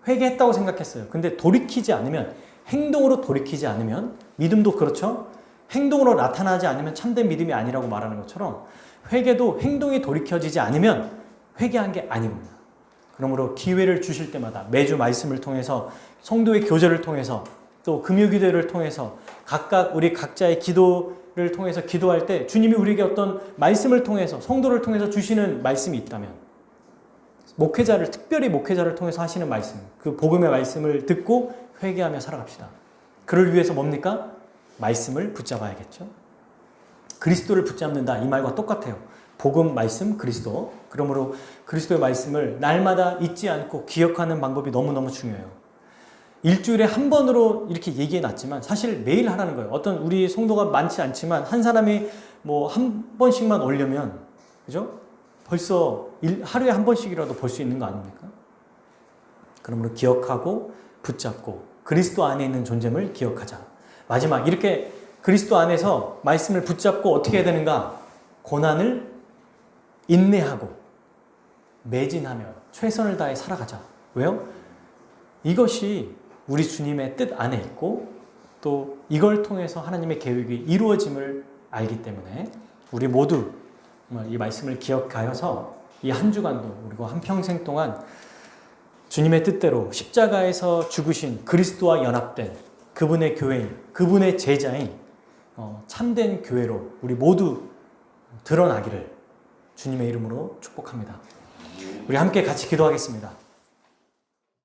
회개했다고 생각했어요. 근데 돌이키지 않으면, 행동으로 돌이키지 않으면, 믿음도 그렇죠? 행동으로 나타나지 않으면 참된 믿음이 아니라고 말하는 것처럼 회개도 행동이 돌이켜지지 않으면 회개한 게 아닙니다. 그러므로 기회를 주실 때마다 매주 말씀을 통해서, 성도의 교제를 통해서, 또 금요기도를 통해서, 각각 우리 각자의 기도를 통해서 기도할 때 주님이 우리에게 어떤 말씀을 통해서, 성도를 통해서 주시는 말씀이 있다면, 특별히 목회자를 통해서 하시는 말씀, 그 복음의 말씀을 듣고 회개하며 살아갑시다. 그를 위해서 뭡니까? 말씀을 붙잡아야겠죠. 그리스도를 붙잡는다, 이 말과 똑같아요. 복음, 말씀, 그리스도. 그러므로 그리스도의 말씀을 날마다 잊지 않고 기억하는 방법이 너무너무 중요해요. 일주일에 한 번으로 이렇게 얘기해 놨지만 사실 매일 하라는 거예요. 어떤 우리 성도가 많지 않지만 한 사람이 뭐 한 번씩만 올려면, 그죠? 벌써 하루에 한 번씩이라도 볼 수 있는 거 아닙니까? 그러므로 기억하고 붙잡고 그리스도 안에 있는 존재를 기억하자. 마지막, 이렇게 그리스도 안에서 말씀을 붙잡고 어떻게 해야 되는가? 고난을 인내하고 매진하며 최선을 다해 살아가자. 왜요? 이것이 우리 주님의 뜻 안에 있고 또 이걸 통해서 하나님의 계획이 이루어짐을 알기 때문에 우리 모두 이 말씀을 기억하여서 이 한 주간도 그리고 한평생 동안 주님의 뜻대로 십자가에서 죽으신 그리스도와 연합된 그분의 교회인, 그분의 제자인 참된 교회로 우리 모두 드러나기를 주님의 이름으로 축복합니다. 우리 함께 같이 기도하겠습니다.